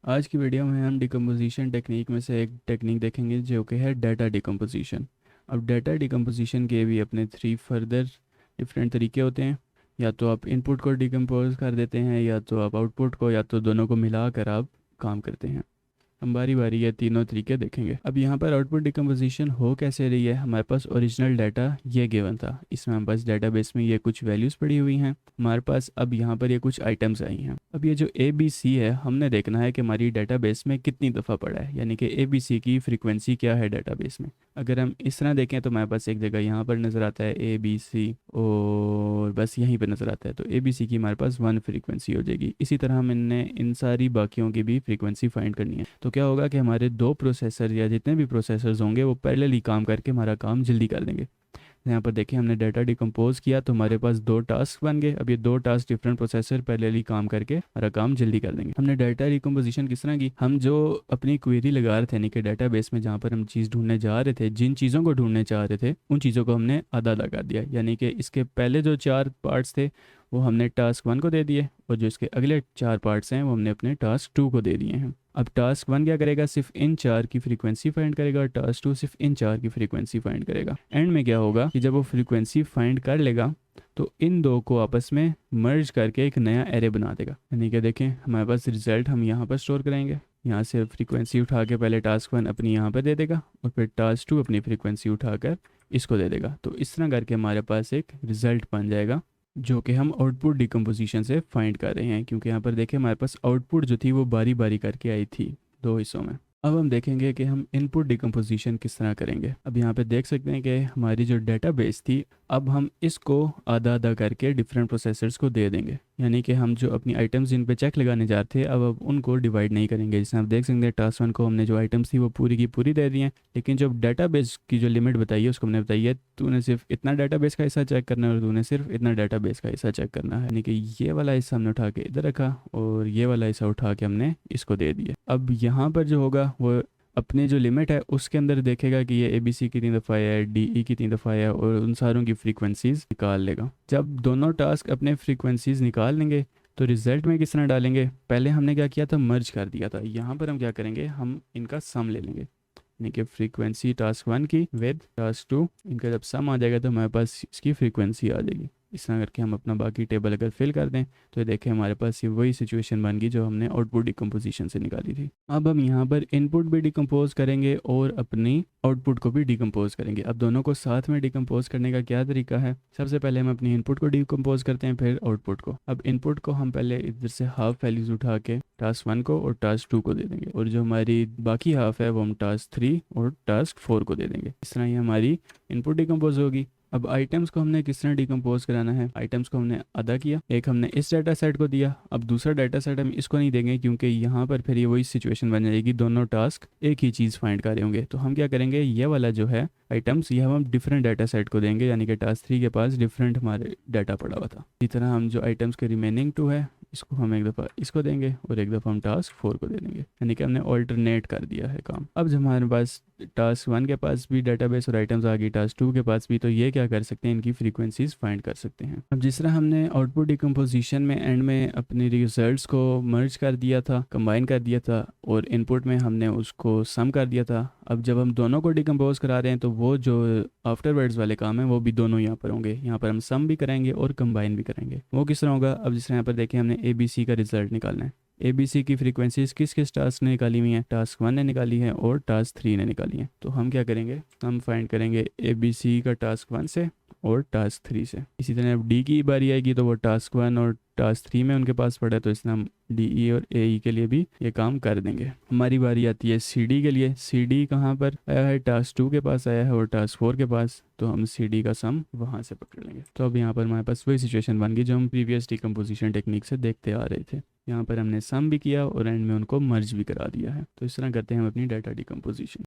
आज की वीडियो में हम डिकम्पोजिशन टेक्निक में से एक टेक्निक देखेंगे जो कि है डाटा डिकम्पोजिशन। अब डाटा डिकम्पोजिशन के भी अपने 3 फर्दर डिफरेंट तरीके होते हैं। या तो आप इनपुट को डिकम्पोज कर देते हैं, या तो आप आउटपुट को, या तो दोनों को मिलाकर आप काम करते हैं। हम बारी बारी ये तीनों तरीके देखेंगे। अब यहाँ पर आउटपुट डिकम्पोजिशन हो कैसे रही है। हमारे पास ओरिजिनल डाटा ये गिवन था, इसमें हमारे पास डाटाबेस में ये कुछ वैल्यूज़ पड़ी हुई हैं हमारे पास। अब यहाँ पर ये कुछ आइटम्स आई हैं। अब ये जो ए बी सी है, हमने देखना है कि हमारी डाटाबेस में कितनी दफ़ा पड़ा है, यानी कि ए बी सी की फ्रीक्वेंसी क्या है डाटाबेस में। अगर हम इस तरह देखें तो हमारे पास एक जगह यहाँ पर नज़र आता है ए बी सी, और बस यहीं पर नज़र आता है, तो ए बी सी की हमारे पास 1 फ्रीक्वेंसी हो जाएगी। इसी तरह हमने इन सारी बाकियों की भी फ्रीक्वेंसी फाइंड करनी है। तो क्या होगा कि हमारे 2 प्रोसेसर या जितने भी प्रोसेसर्स होंगे वो पैरेलली काम करके हमारा काम जल्दी कर देंगे। यहाँ पर देखिए हमने डाटा डिकम्पोज किया तो हमारे पास 2 टास्क बन गए। अब ये 2 टास्क डिफरेंट प्रोसेसर पैरेलली काम करके हमारा काम जल्दी कर देंगे। हमने डाटा डिकम्पोजिशन किस तरह की, हम जो अपनी क्वेरी लगा रहे थे, यानी कि डाटाबेस में जहाँ पर हम चीज़ ढूंढने जा रहे थे, जिन चीज़ों को ढूंढने चाह रहे थे उन चीज़ों को हमने आधा आधा कर दिया। यानी कि इसके पहले जो 4 पार्ट्स थे वो हमने टास्क 1 को दे दिए, और जो इसके अगले 4 पार्ट्स हैं वो हमने अपने टास्क 2 को दे दिए हैं। अब टास्क 1 क्या करेगा, सिर्फ इन 4 की फ्रीक्वेंसी फाइंड करेगा, और टास्क 2 सिर्फ इन 4 की फ्रीक्वेंसी फाइंड करेगा। एंड में क्या होगा कि जब वो फ्रीक्वेंसी फाइंड कर लेगा तो इन दो को आपस में मर्ज करके एक नया एरे बना देगा। यानी कि देखें हमारे पास रिजल्ट हम यहाँ पर स्टोर करेंगे। यहाँ से फ्रीक्वेंसी उठा के पहले टास्क 1 अपनी यहाँ पर दे देगा, और फिर टास्क 2 अपनी फ्रीक्वेंसी उठाकर इसको दे देगा। तो इस तरह करके हमारे पास एक रिजल्ट बन जाएगा जो कि हम आउटपुट डिकम्पोजिशन से फाइंड कर रहे हैं। क्योंकि यहाँ पर देखें हमारे पास आउटपुट जो थी वो बारी बारी करके आई थी 2 हिस्सों में। अब हम देखेंगे कि हम इनपुट डिकम्पोजिशन किस तरह करेंगे। अब यहाँ पे देख सकते हैं कि हमारी जो डेटाबेस थी, अब हम इसको आधा आधा करके डिफरेंट प्रोसेसर्स को दे देंगे। यानी कि हम जो अपनी आइटम्स जिन पे चेक लगाने जा रहे थे अब उनको डिवाइड नहीं करेंगे। जैसे आप देख सकते हैं टास्क 1 को हमने जो आइटम्स थी वो पूरी की पूरी दे दी हैं, लेकिन जो डाटाबेस की जो लिमिट बताई है उसको हमने बताई है तूने सिर्फ इतना डाटाबेस का हिस्सा चेक करना है, और तूने सिर्फ इतना डाटाबेस का हिस्सा चेक करना है। यानी कि ये वाला हिस्सा हमने उठा के इधर रखा, और ये वाला हिस्सा उठा के हमने इसको दे दिया। अब यहाँ पर जो होगा वो अपने जो लिमिट है उसके अंदर देखेगा कि ये ए बी सी कितनी दफ़ा है, डी ई कितनी दफ़ा है, और उन सारों की फ्रीक्वेंसीज़ निकाल लेगा। जब दोनों टास्क अपने फ्रीक्वेंसीज़ निकाल लेंगे तो रिजल्ट में किस तरह डालेंगे। पहले हमने क्या किया था, मर्ज कर दिया था। यहाँ पर हम क्या करेंगे, हम इनका सम ले लेंगे। यानी कि फ्रीक्वेंसी टास्क 1 की विद टास्क 2, इनका जब सम आ जाएगा तो हमारे पास इसकी फ्रीक्वेंसी आ जाएगी। इस तरह करके हम अपना बाकी टेबल अगर फिल कर दें तो ये देखें हमारे पास ये वही सिचुएशन बन गई जो हमने आउटपुट डिकम्पोजिशन से निकाली थी। अब हम यहाँ पर इनपुट भी डिकम्पोज करेंगे और अपनी आउटपुट को भी डिकम्पोज करेंगे। अब दोनों को साथ में डिकम्पोज करने का क्या तरीका है, सबसे पहले हम अपनी इनपुट को डिकम्पोज करते हैं, फिर आउटपुट को। अब इनपुट को हम पहले इधर से हाफ वैल्यूज उठा के टास्क 1 को और टास्क 2 को दे देंगे, और जो हमारी बाकी हाफ है वो हम टास्क 3 और टास्क 4 को दे देंगे। इस तरह ही हमारी इनपुट डिकम्पोज होगी। अब आइटम्स को हमने किस तरह डिकम्पोज कराना है, आइटम्स को हमने आधा किया, एक हमने इस डाटा सेट को दिया। अब दूसरा डाटा सेट हम इसको नहीं देंगे क्योंकि यहाँ पर फिर ये वही सिचुएशन बन जाएगी, दोनों टास्क एक ही चीज़ फाइंड कर रहे होंगे। तो हम क्या करेंगे, ये वाला जो है आइटम्स ये हम डिफरेंट डाटा सेट को देंगे, यानी कि टास्क 3 के पास डिफरेंट हमारे डाटा पड़ा हुआ था। इसी तरह हम जो आइटम्स के रिमेनिंग 2 है इसको हम एक दफ़ा इसको देंगे और एक दफ़ा हम टास्क 4 को दे देंगे। यानी कि हमने ऑल्टरनेट कर दिया है काम। अब जब हमारे पास टास्क 1 के पास भी डाटाबेस और आइटम्स आ गई, टास्क 2 के पास भी, तो ये क्या कर सकते हैं, इनकी फ्रीक्वेंसीज फाइंड कर सकते हैं। अब जिस तरह हमने आउटपुट डिकम्पोजिशन में एंड में अपने रिजल्ट्स को मर्ज कर दिया था, कंबाइन कर दिया था, और इनपुट में हमने उसको सम कर दिया था। अब जब हम दोनों को डिकम्पोज करा रहे हैं तो वो जो आफ्टरवर्ड्स वाले काम है वो भी दोनों यहाँ पर होंगे। यहाँ पर हम सम भी करेंगे और कंबाइन भी करेंगे। वो किस तरह होगा, अब जिस तरह यहाँ पर देखें हमने ए बी सी का रिजल्ट निकालना है। ए बी सी की फ्रीक्वेंसीज किस किस टास्क ने निकाली हुई हैं, टास्क 1 ने निकाली है और टास्क 3 ने निकाली है। तो हम क्या करेंगे, हम फाइंड करेंगे ए बी सी का टास्क 1 से और टास्क 3 से। इसी तरह अब डी की बारी आएगी तो वो टास्क 1 और टास्क 3 में उनके पास पड़ा है, तो इसलिए हम डी ई और ए ई के लिए भी ये काम कर देंगे। हमारी बारी आती है सी डी के लिए। सी डी कहाँ पर आया है, टास्क 2 के पास आया है और टास्क 4 के पास, तो हम सी डी का सम वहाँ से पकड़ लेंगे। तो अब यहाँ पर हमारे पास वही सिचुएशन बन गई जो हम प्रीवियस डिकम्पोजिशन टेक्निक से देखते आ रहे थे। यहाँ पर हमने सम भी किया और एंड में उनको मर्ज भी करा दिया है। तो इस तरह करते हैं हम अपनी डाटा डिकम्पोजिशन।